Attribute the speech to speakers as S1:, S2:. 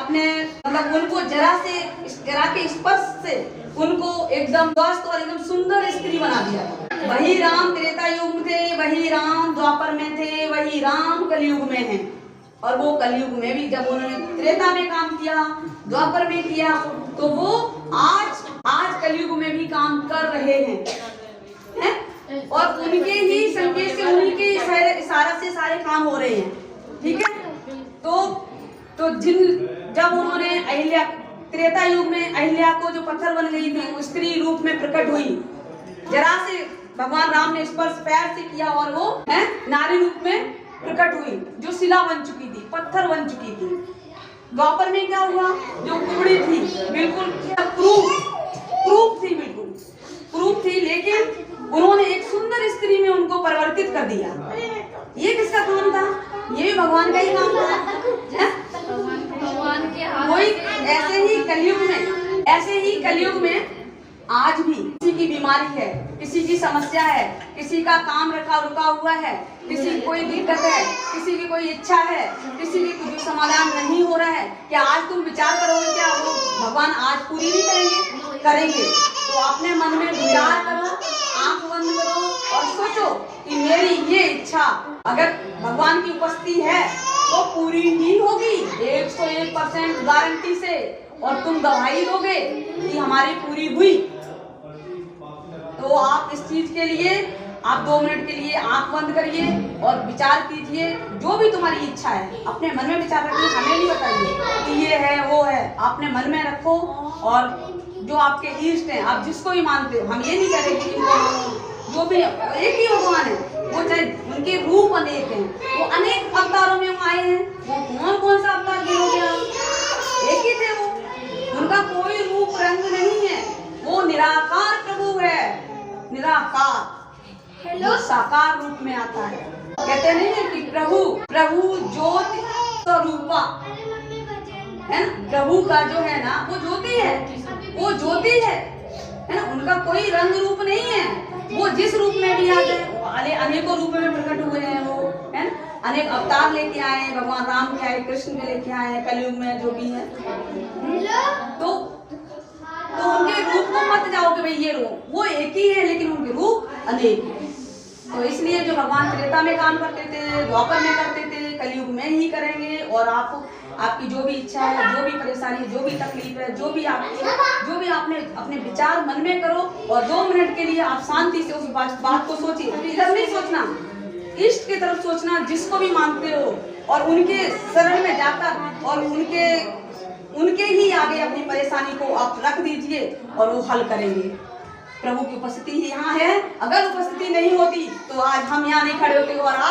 S1: अपने मतलब उनको जरा के स्पर्श से उनको एकदम स्वस्थ और एकदम सुंदर स्त्री बना दिया। वही राम त्रेता युग में थे, वही राम द्वापर में थे, वही राम कलयुग में हैं। और वो कलयुग में भी जब उन्होंने त्रेता में काम किया, द्वापर में किया, तो वो आज कलयुग में भी काम कर रहे हैं। और उनके ही संकेत से, उन्हीं के इशारा से सारे काम हो रहे हैं। ठीक है। तो जब उन्होंने अहिल्या त्रेता युग में अहिल्या को जो पत्थर बन गई थी, वो स्त्री रूप में प्रकट हुई, जरा से भगवान राम ने स्पर्श पैर से किया और वो नारी रूप में प्रकट हुई, जो शिला बन चुकी थी, पत्थर बन चुकी थी। द्वापर में क्या हुआ, जो कुबड़ी थी, बिल्कुल क्रूप थी, लेकिन उन्होंने एक सुंदर स्त्री में उनको परिवर्तित कर दिया। ये किसका काम था? ये भी भगवान का ही काम था। वही ऐसे ही कलयुग में आज भी किसी की बीमारी है, किसी की समस्या है, किसी का काम रुका हुआ है, किसी की कोई दिक्कत है, किसी की कोई इच्छा है, किसी की कुछ समाधान नहीं हो रहा है, क्या आज तुम विचार करोगे क्या वो भगवान आज पूरी नहीं करेंगे? तो अपने मन में विचार करो, आंख बंद करो और सोचो कि मेरी ये इच्छा अगर भगवान की उपस्थिति है तो पूरी ही होगी 101% गारंटी से, और तुम गवाही दोगे कि हमारी पूरी हुई। तो आप इस चीज के लिए आप 2 मिनट के लिए आंख बंद करिए और विचार कीजिए, जो भी तुम्हारी इच्छा है अपने मन में विचार रखिए, हमें नहीं बताइए कि ये है वो है, अपने मन में रखो। और जो आपके इष्ट हैं, आप जिसको भी मानते हो, हम ये नहीं कह रहे कि जो भी एक ही भगवान है, वो चाहे उनके रूप अनेक हैं, वो अनेक अवतारों में आए हैं, वो कौन सा अवतार गिनोगे आप? एक ही थे वो, उनका कोई रूप रंग नहीं है, वो निराकार प्रभु है, निराकार, जो साकार रूप में आता है। कहते नहीं है कि प्रभु ज्योति स्वरूपा है ना, प्रभु का जो है ना वो ज्योति है, वो ज्योति है ना, उनका कोई रंग रूप नहीं है। वो जिस रूप में भी आ गए, अनेकों रूप में प्रकट हुए हैं, वो है ना, अनेक अवतार लेके आए, भगवान राम के आए, कृष्ण के लेके आए, कलयुग में जो भी है। तो उनके रूप को मत जाओ कि भाई ये रूप, वो एक ही है लेकिन उनके रूप अनेक है। तो इसलिए जो भगवान त्रेता में काम करते थे, द्वापर में करते थे, कलयुग में ही करेंगे। और आपकी जो भी इच्छा है, जो भी परेशानी, जो भी तकलीफ है, जो भी आपने अपने विचार मन में करो, और 2 मिनट के लिए आप शांति से उस बात को सोचिए। इधर नहीं सोचना, इष्ट की तरफ सोचना, जिसको भी मानते हो, और उनके शरण में जाकर और उनके ही आगे अपनी परेशानी को आप रख दीजिए और वो हल करेंगे। प्रभु की उपस्थिति यहाँ है, अगर उपस्थिति नहीं होती तो आज हम यहाँ नहीं खड़े होते। और आज